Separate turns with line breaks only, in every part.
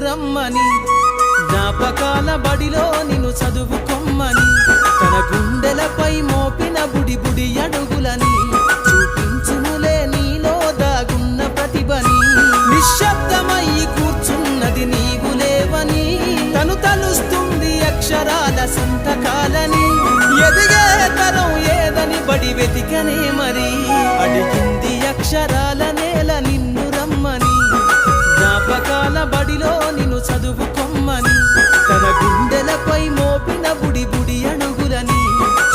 రమ్మని, జ్ఞాపకాల బడిలో నిన్ను చదువుకొమ్మని, తన గుండెలపై మోపిన బుడి బుడి అడుగులని చూపించునులే నీలో దాగున్న ప్రతిభని. నిశ్శబ్దమయ్యి కూర్చున్నది నీవు లేవని, తను తలుస్తుంది అక్షరాల సంతకాలని. ఎదిగే తరం ఏదని బడి వెతికనే మరి, అడిగింది అక్షరాల నేల నిన్ను రమ్మని, జ్ఞాపకాల బడిలో నిన్ను చదువుకొమ్మని, తన గుండెలపై మోపిన బుడి బుడి అడుగులని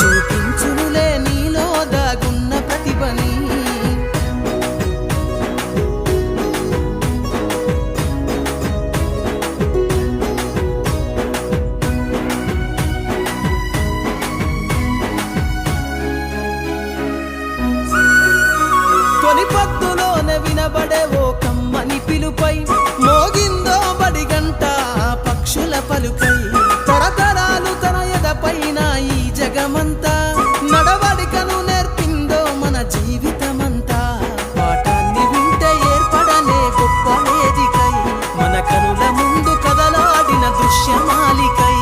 చూపించునులే నీలో దాగున్న ప్రతిభని. తొలి పొద్దులోనే వినబడే ఓ కమ్మని పిలుపై, మోగిందో బడి గంట పక్షుల పలుకై, తరతరాలు తన ఎదపైన ఈ జగమంతా, నడవడికను నేర్పిందో మన జీవితమంతా. పాఠాన్ని వింటే ఏర్పడలే గొప్ప వేదికై, మన కనుల ముందు కదలాడిన దృశ్యమాలికై,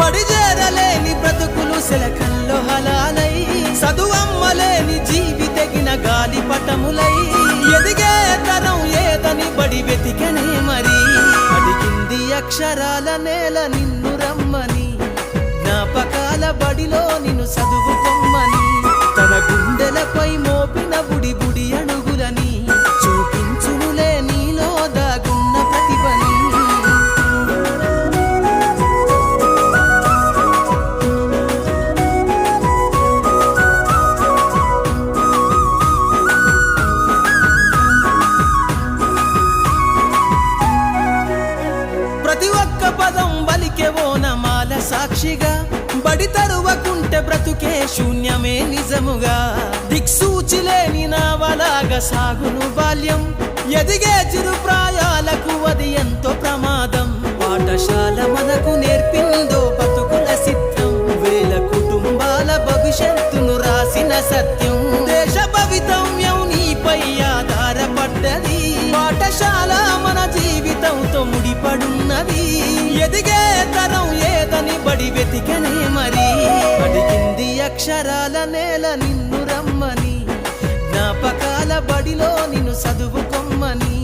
బడి చేరలేని బ్రతుకులు సెలకల్లో హలాలై, చదువమ్మలేని జీవితగిన గాలి పటములై. ఎదిగే తరం ఏదని బడి వెతికనే మరి, అడిగింది అక్షరాల నేల నిన్ను రమ్మని, జ్ఞాపకాల బడిలో నిన్ను చదువుకొమ్మని, తన గుండెలపై మోపిన బుడి బుడి అడుగులని చూపించునులే నీలో దాగున్న ప్రతిభని. ప్రతి ఒక్క పదం బలికే ఓనమాల సాక్షిగా, బడి తరువకుంటే బ్రతుకే శూన్యమే నిజముగా. దిక్సూచి లేని నావలాగా సాగును బాల్యం, ఎదిగే చిరు ప్రాయాలకు అది ఎంతో ప్రమాదం. పాఠశాల మనకు నేర్పిందో బతుకుల సిద్ధం, వేల కుటుంబాల భవిష్యత్తును రాసిన సత్యం. దేశ భవితవ్యం నీపై ఆధారపడ్డది, పాఠశాల మన జీవితంతో ముడిపడున్నది. ఎదిగే తరం ఏదని బడి వెతికనే మరి, అడిగింది అక్షరాల నేల నిన్ను రమ్మని, జ్ఞాపకాల బడిలో నిన్ను చదువుకొమ్మని,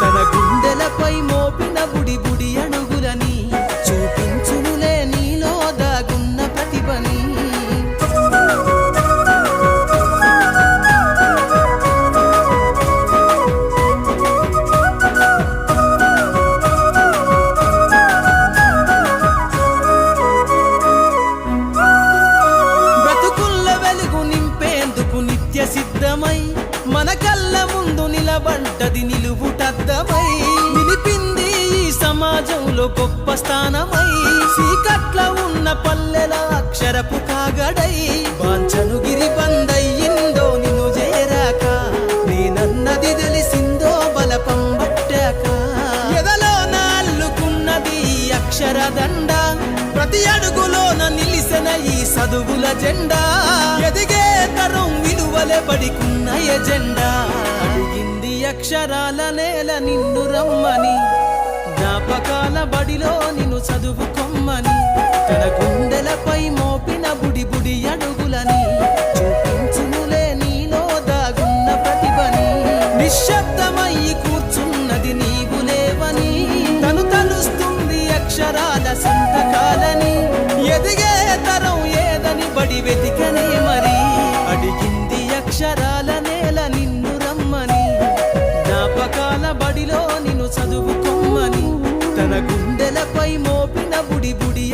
తన గుండెలపై మోపిన బుడి బుడి అడుగులని చూపించునులే నీలో దాగున్న ప్రతిభని. సిద్ధమై మన కళ్ళ ముందు నిలబడ్డది నిలువుటద్దమై, నిలిపింది ఈ సమాజంలో గొప్ప స్థానమై. చీకట్ల ఉన్న పల్లెల అక్షరపు కాగడై, వాంఛను గిరి బందయ్యిందో నిన్ను చేరాక, నేనన్నది తెలిసిందో బలపం పట్టాక. ఎదలో అల్లుకున్నది అక్షరదండ, ప్రతి అడుగులోన నిలిసిన ఈ చదువుల జెండా. ఎదిగే తరం విలువలే బడికున్న ఎజెండా, అడిగింది అక్షరాల నేల నిన్ను రమ్మని, జ్ఞాపకాల బడిలో నిన్ను చదువుకొమ్మని, తన గుండెలపై మోపిన బుడి బుడి అడుగులని చూపించునులే నీలో దాగున్న ప్రతిభని. నిశ్శబ్దమయ్యి కూర్చున్నది నీవు లేవని, తను తలుస్తుంది అక్షరాల సంతకాలని. ఎదిగే తరం ఏదని బడి వెతికనే మరి, అడిగింది అక్షరాల నేల నిన్ను రమ్మని, జ్ఞాపకాల బడిలో నిన్ను చదువుకొమ్మని, తన గుండెలపై మోపిన బుడి బుడి